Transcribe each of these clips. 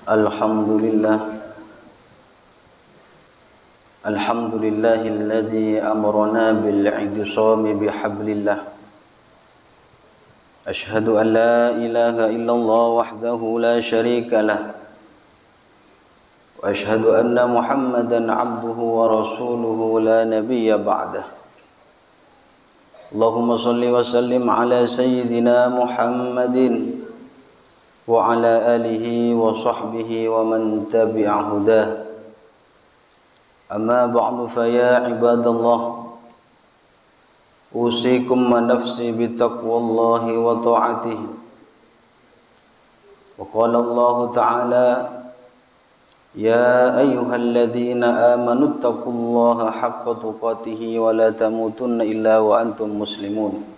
Alhamdulillah Alhamdulillahilladzi amarna bil'idisami bihablillah. Ashhadu an la ilaha illallah wahdahu la syarika lah. Wa ashhadu anna Muhammadan abduhu wa rasuluhu la nabiyya ba'dah. Allahumma salli wa sallim ala sayyidina Muhammadin wa ala alihi wa sahbihi wa man tabi'a hudah. Amma ba'du fa ya ibadallah, usikum wa nafsi bitaqwallahi wa ta'atihi. Wa qala Allah ta'ala, ya ayyuhalladzina amanu taqullaha haqqa tuqatih wa la tamutunna illa wa antum muslimun.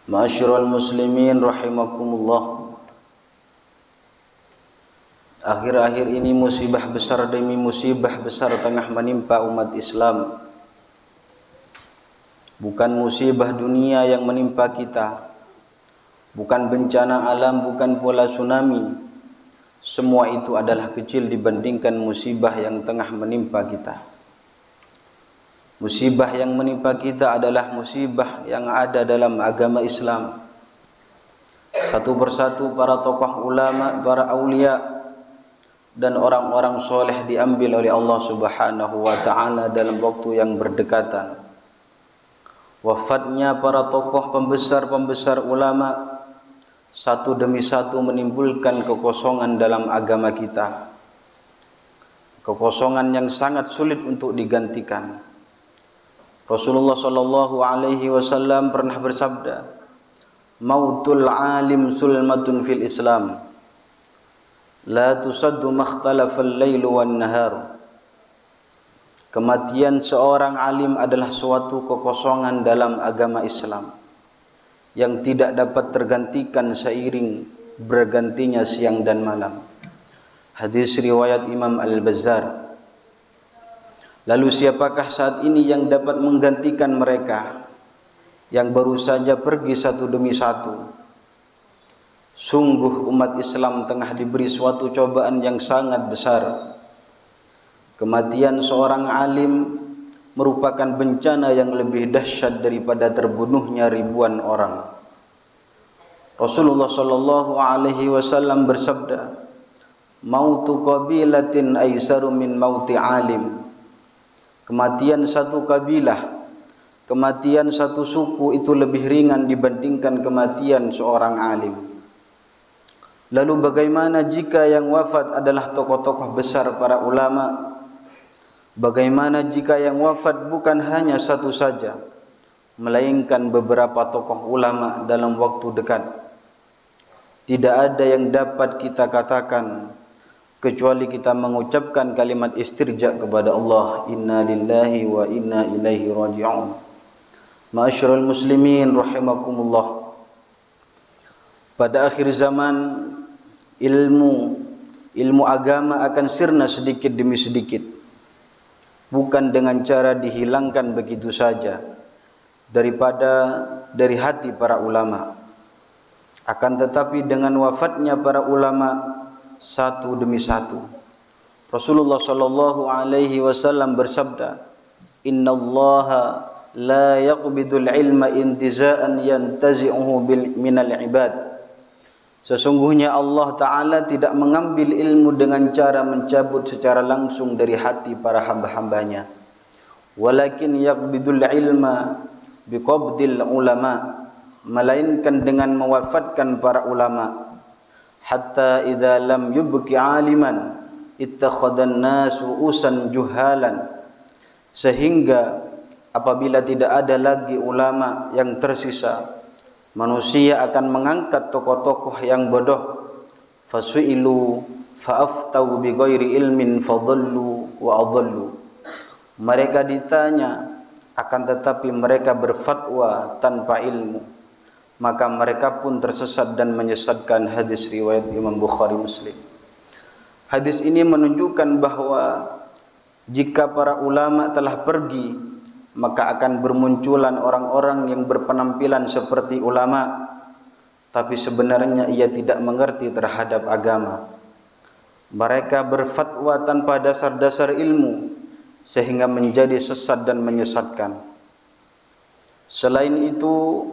Ma'asyiral muslimin rahimakumullah. Akhir-akhir ini musibah besar demi musibah besar tengah menimpa umat Islam. Bukan musibah dunia yang menimpa kita, bukan bencana alam, bukan pula tsunami. Semua itu adalah kecil dibandingkan musibah yang tengah menimpa kita. Musibah yang menimpa kita adalah musibah yang ada dalam agama Islam. Satu persatu para tokoh ulama, para aulia dan orang-orang soleh diambil oleh Allah Subhanahu wa ta'ala dalam waktu yang berdekatan. Wafatnya para tokoh pembesar-pembesar ulama satu demi satu menimbulkan kekosongan dalam agama kita. Kekosongan yang sangat sulit untuk digantikan. Rasulullah sallallahu alaihi wasallam pernah bersabda, "Mautul alim sulmatun fil Islam. La tusaddu makhtalafal lailu wan nahar." Kematian seorang alim adalah suatu kekosongan dalam agama Islam yang tidak dapat tergantikan seiring bergantinya siang dan malam. Hadis riwayat Imam Al-Bazzar. Lalu siapakah saat ini yang dapat menggantikan mereka yang baru saja pergi satu demi satu? Sungguh umat Islam tengah diberi suatu cobaan yang sangat besar. Kematian seorang alim merupakan bencana yang lebih dahsyat daripada terbunuhnya ribuan orang. Rasulullah sallallahu alaihi wasallam bersabda, "Mautu qabilatin aisaru min mauti alim." Kematian satu kabilah, kematian satu suku itu lebih ringan dibandingkan kematian seorang alim. Lalu bagaimana jika yang wafat adalah tokoh-tokoh besar para ulama? Bagaimana jika yang wafat bukan hanya satu saja, melainkan beberapa tokoh ulama dalam waktu dekat? Tidak ada yang dapat kita katakan kecuali kita mengucapkan kalimat istirja kepada Allah, inna lillahi wa inna ilaihi raji'un. Ma'asyiral muslimin rahimakumullah. Pada akhir zaman ilmu agama akan sirna sedikit demi sedikit, bukan dengan cara dihilangkan begitu saja dari hati para ulama, akan tetapi dengan wafatnya para ulama satu demi satu. Rasulullah sallallahu alaihi wasallam bersabda, innallaha la yaqbidul ilma intiza'an yantazi'uhu minal ibad. Sesungguhnya Allah Ta'ala tidak mengambil ilmu dengan cara mencabut secara langsung dari hati para hamba-hambanya. Walakin yaqbidul ilma biqabdil ulama. Melainkan dengan mewafatkan para ulama. Hatta idza lam yubki aliman ittakhadhan nasu usan juhalan. Sehingga apabila tidak ada lagi ulama yang tersisa, manusia akan mengangkat tokoh-tokoh yang bodoh. Fasu'ilu fa'aftau bighairi ilmin fadhallu wa adhallu. Mereka ditanya, akan tetapi mereka berfatwa tanpa ilmu, maka mereka pun tersesat dan menyesatkan. Hadis riwayat Imam Bukhari Muslim. Hadis ini menunjukkan bahwa jika para ulama telah pergi, maka akan bermunculan orang-orang yang berpenampilan seperti ulama, tapi sebenarnya ia tidak mengerti terhadap agama. Mereka berfatwa tanpa dasar-dasar ilmu sehingga menjadi sesat dan menyesatkan. Selain itu,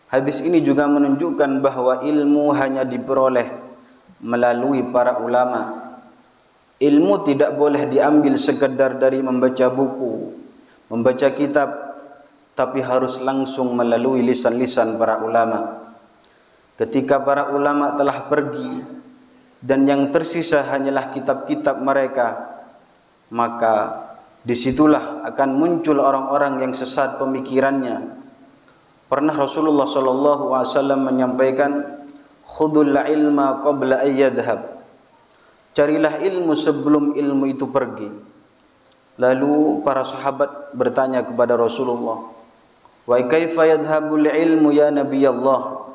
hadis ini juga menunjukkan bahwa ilmu hanya diperoleh melalui para ulama. Ilmu tidak boleh diambil sekedar dari membaca buku, membaca kitab, tapi harus langsung melalui lisan-lisan para ulama. Ketika para ulama telah pergi dan yang tersisa hanyalah kitab-kitab mereka, maka disitulah akan muncul orang-orang yang sesat pemikirannya. Pernah Rasulullah SAW menyampaikan, khudul ilma qabla ayyadhab. Carilah ilmu sebelum ilmu itu pergi. Lalu para sahabat bertanya kepada Rasulullah, wa kaifa yadhhabul ilmu ya Nabi Allah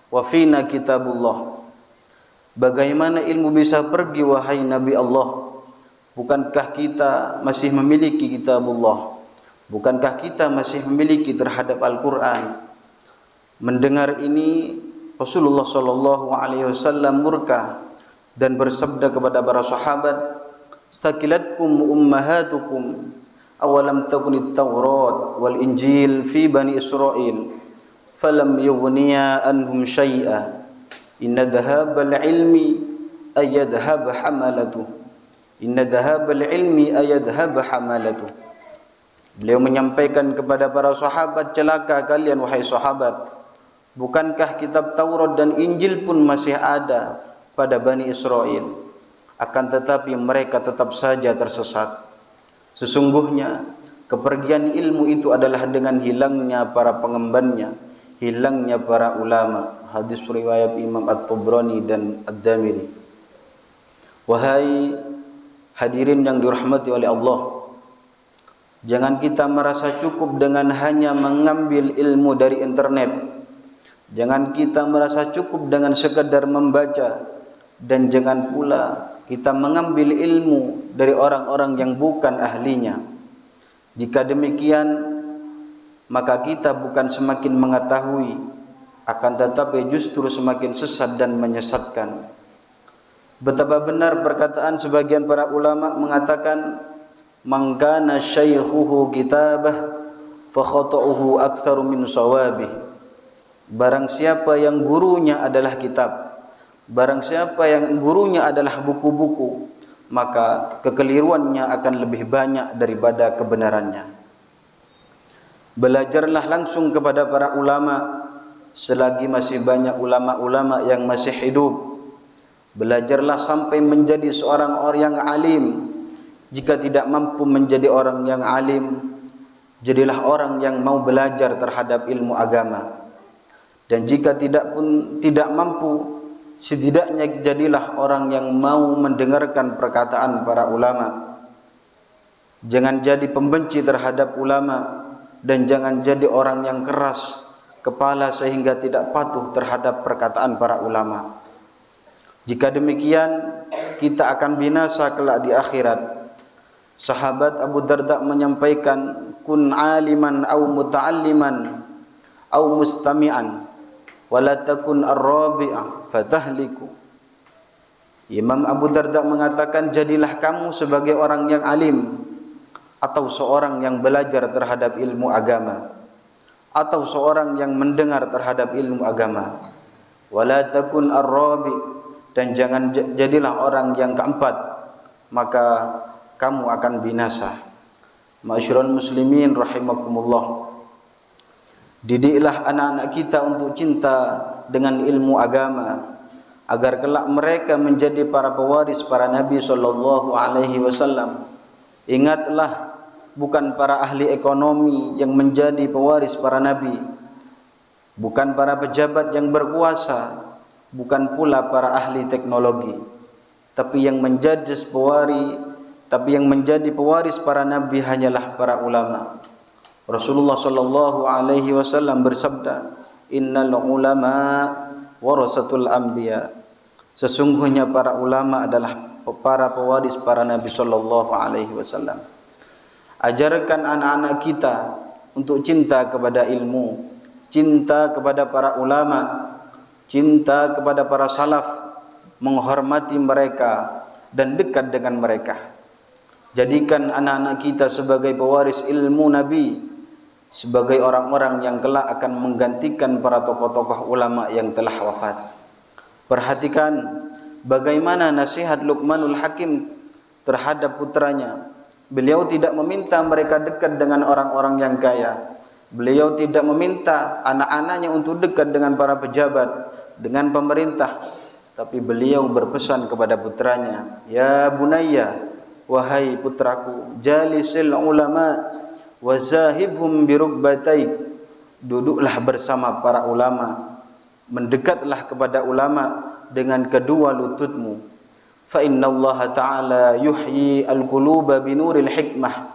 wa fina kitabullah. Bagaimana ilmu bisa pergi wahai Nabi Allah? Bukankah kita masih memiliki kitabullah? Bukankah kita masih memiliki terhadap Al-Quran? Mendengar ini, Rasulullah SAW murka dan bersabda kepada para sahabat, "Stakilatkum ummahatukum awalam takunit Taurat wal Injil fi Bani Israel falam yughniya anhum syai'a inna dhahabal ilmi ayadhhab hamalatu inna dhahabal ilmi ayadhhab hamalatu." Beliau menyampaikan kepada para sahabat, celaka kalian wahai sahabat, bukankah kitab Taurat dan Injil pun masih ada pada Bani Israel, akan tetapi mereka tetap saja tersesat. Sesungguhnya kepergian ilmu itu adalah dengan hilangnya para pengembannya, hilangnya para ulama. Hadis riwayat Imam At-Tabrani dan Ad-Damiri. Wahai hadirin yang dirahmati oleh Allah, jangan kita merasa cukup dengan hanya mengambil ilmu dari internet. Jangan kita merasa cukup dengan sekedar membaca, dan jangan pula kita mengambil ilmu dari orang-orang yang bukan ahlinya. Jika demikian, maka kita bukan semakin mengetahui, akan tetapi justru semakin sesat dan menyesatkan. Betapa benar perkataan sebagian para ulama mengatakan, "Man kana syaikhuhu kitabah fa khata'uhu aktsaru min shawabih." Barang siapa yang gurunya adalah kitab, barang siapa yang gurunya adalah buku-buku, maka kekeliruannya akan lebih banyak daripada kebenarannya. Belajarlah langsung kepada para ulama selagi masih banyak ulama-ulama yang masih hidup. Belajarlah sampai menjadi seorang orang yang alim. Jika tidak mampu menjadi orang yang alim, jadilah orang yang mau belajar terhadap ilmu agama. Dan jika tidak mampu, setidaknya jadilah orang yang mau mendengarkan perkataan para ulama. Jangan jadi pembenci terhadap ulama, dan jangan jadi orang yang keras kepala sehingga tidak patuh terhadap perkataan para ulama. Jika demikian, kita akan binasa kelak di akhirat. Sahabat Abu Darda menyampaikan, kun aliman au muta'alliman au mustami'an wala takun ar-rabi'ah fatahliku. Imam Abu Darda mengatakan, jadilah kamu sebagai orang yang alim, atau seorang yang belajar terhadap ilmu agama, atau seorang yang mendengar terhadap ilmu agama. Wala takun ar-rabi', dan jangan jadilah orang yang keempat, maka kamu akan binasa. Ma'asyiral muslimin rahimakumullah. Didiklah anak-anak kita untuk cinta dengan ilmu agama, agar kelak mereka menjadi para pewaris para Nabi sallallahu alaihi wasallam. Ingatlah, bukan para ahli ekonomi yang menjadi pewaris para nabi, bukan para pejabat yang berkuasa, bukan pula para ahli teknologi, tapi yang menjadi pewaris para nabi hanyalah para ulama. Rasulullah sallallahu alaihi wasallam bersabda, "Innal ulama warasatul anbiya." Sesungguhnya para ulama adalah para pewaris para nabi sallallahu alaihi wasallam. Ajarkan anak-anak kita untuk cinta kepada ilmu, cinta kepada para ulama, cinta kepada para salaf, menghormati mereka dan dekat dengan mereka. Jadikan anak-anak kita sebagai pewaris ilmu Nabi, sebagai orang-orang yang kelak akan menggantikan para tokoh-tokoh ulama yang telah wafat. Perhatikan bagaimana nasihat Luqmanul Hakim terhadap putranya. Beliau tidak meminta mereka dekat dengan orang-orang yang kaya. Beliau tidak meminta anak-anaknya untuk dekat dengan para pejabat, dengan pemerintah. Tapi beliau berpesan kepada putranya, "Ya bunayya, wahai putraku, jalisil ulama wa zahibhum birukbataik." Duduklah bersama para ulama, mendekatlah kepada ulama dengan kedua lututmu. Fa innallaha ta'ala yuhyi al-quluba binuril hikmah.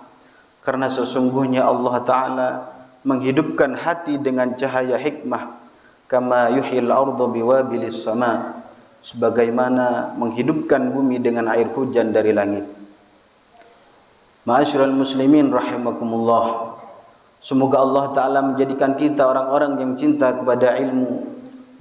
Karena sesungguhnya Allah Ta'ala menghidupkan hati dengan cahaya hikmah. Kama yuhyil ardu biwabilis sama, sebagaimana menghidupkan bumi dengan air hujan dari langit. Ma'asyiral muslimin rahimakumullah. Semoga Allah Ta'ala menjadikan kita orang-orang yang cinta kepada ilmu,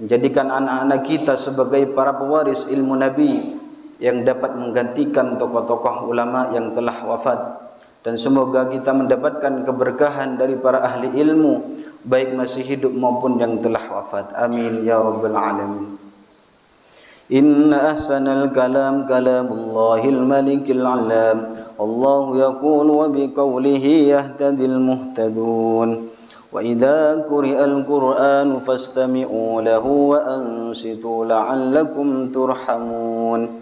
menjadikan anak-anak kita sebagai para pewaris ilmu Nabi yang dapat menggantikan tokoh-tokoh ulama yang telah wafat. Dan semoga kita mendapatkan keberkahan dari para ahli ilmu, baik masih hidup maupun yang telah wafat. Amin ya rabbal alamin. Inna ahsanal kalam kalamullahil malikil alam. Allahu yaqul wa biqawlihi yahtadil muhtadun. Wa idza quri'al Qur'an fastami'u lahu wa ansitu la'allakum turhamun.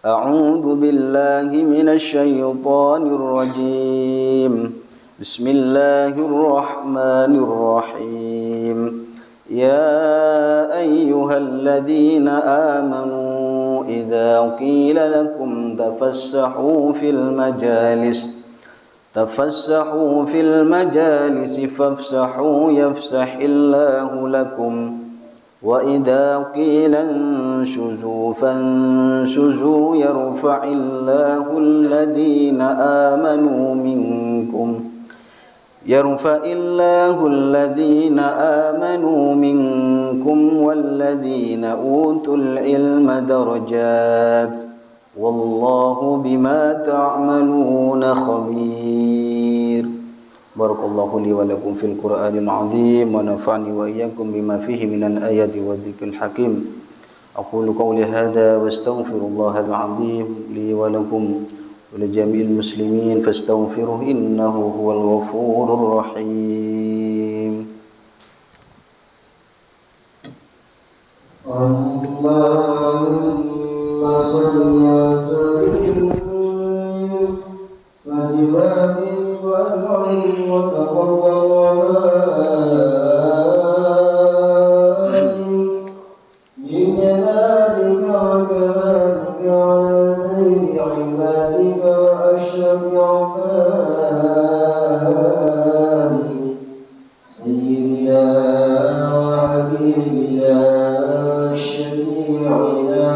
A'udzu billahi minasy syaithanir rajim. Bismillahirrahmanirrahim. Ya ayyuhalladzina amanu idza qila lakum tafassahu fil majalis fafsahu yafsahillahu lakum. Wa idza qila anshuzu fanshuzu yarfa'illahu alladhina amanu minkum walladhina utul ilma darajat wallahu bima ta'maluna khabir. Barakallahu li wa lakum fil Qur'anil azim wa nafa'ani wa iyyakum bima fihi minal ayati wa dzikril hakim. Aqulu qawli hadza wa astaghfirullahal azim li wa lakum wa li jami'il muslimin fastaghfiruhu innahu huwal ghafurur rahim. Allahumma shalli wa sallim wa zibadik والعلم وتقبل بجلالك وكمالك على سيد عبادك وأشرف عبادك سيدنا وحبيبنا شفيعنا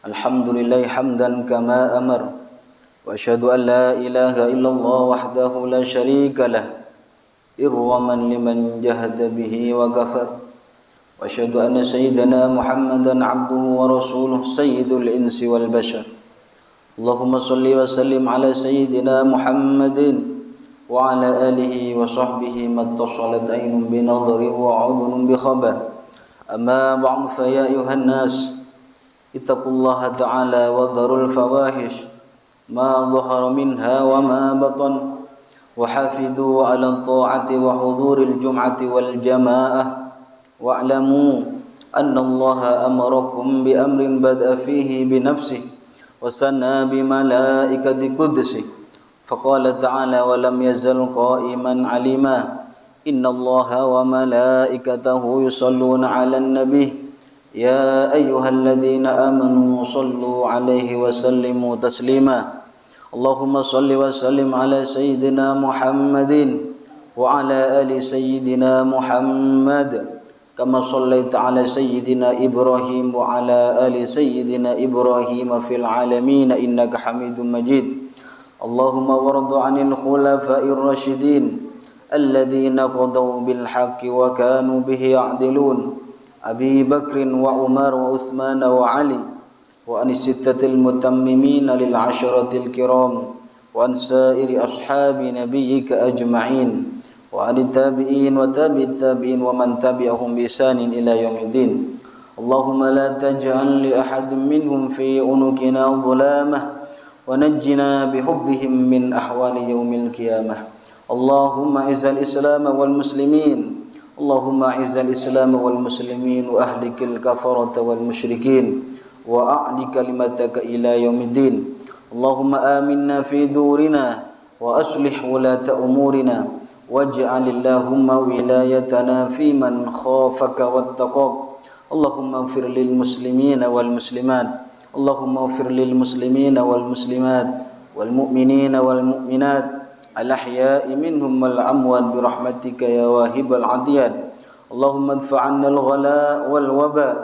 Alhamdulillah hamdan kama amar wa asyhadu an la ilaha illallah wahdahu la syarika lah irwaman liman jahada bihi wa ghafar wa asyhadu anna sayyidana Muhammadan abduhu wa rasuluh sayyidul insi wal bashar. Allahumma salli wa sallim ala sayyidina Muhammadin wa ala alihi wa sahbihi mattasalat aynun bi nadri wa 'udhunun bi khabar. Amma ba'du fa ya ayuhan nas ittaqullaha ta'ala wa dharul fawahish ma dhahara minha wa ma batan wa hafidhu 'ala ta'ati wa huduril jum'ati wal jamaa'ah wa'lamu anna Allaha amarakum bi amrin bada'a fihi bi nafsihi wa sanna bi malaikati qudsihi faqala ta'ala wa lam yazal qa'iman 'alima إن الله وملائكته يصلون على النبي يا أيها الذين آمنوا صلوا عليه وسلموا تسليما اللهم صل وسلم على سيدنا محمد وعلى آل سيدنا محمد كما صليت على سيدنا إبراهيم وعلى آل سيدنا إبراهيم في العالمين إنك حميد مجيد اللهم وارض عن الخلفاء الراشدين الذين قضوا بالحق وكانوا به يعدلون أبي بكر وعمر وعثمان وعلي وعن الستة المتممين للعشرة الكرام وعن سائر أصحاب نبيك أجمعين وعن التابعين وتابع التابعين ومن تبعهم بإحسان إلى يوم الدين اللهم لا تجعل لأحد منهم في عنقنا ظلامة ونجنا بحبهم من أحوال يوم القيامة اللهم أعز الإسلام والمسلمين اللهم أعز الإسلام والمسلمين وأهلك الكفرة والمشركين وأعل كلمتك إلى يوم الدين اللهم آمنا في دورنا وأصلح ولاة أمورنا واجعل اللهم ولايتنا في من خافك واتقاك اللهم اغفر للمسلمين والمسلمات اللهم اغفر للمسلمين والمسلمات والمؤمنين والمؤمنات الأحياء منهم والأموات برحمتك يا واهب العطيات اللهم ادفع عنا الغلاء والوباء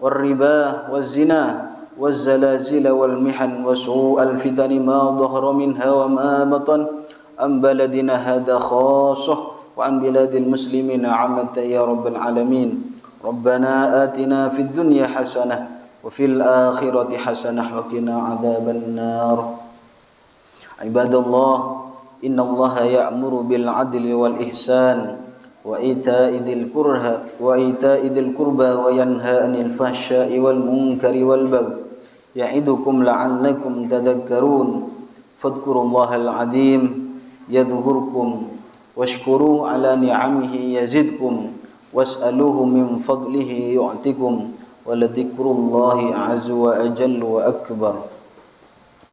والربا والزنا والزلازل والمحن وسوء الفتن ما ظهر منها وما بطن عن بلدنا هذا خاصة وعن بلاد المسلمين عامة يا رب العالمين ربنا آتنا في الدنيا حسنة وفي الآخرة حسنة وقنا عذاب النار عباد الله إن الله يأمر بالعدل والإحسان وإيتاء ذي القربى وينهى عن الفحشاء والمنكر والبغي يعظكم لعلكم تذكرون فاذكروا الله العظيم يذكركم واشكروه على نعمه يزدكم واسألوه من فضله يعطكم ولذكر الله أعز وأجل وأكبر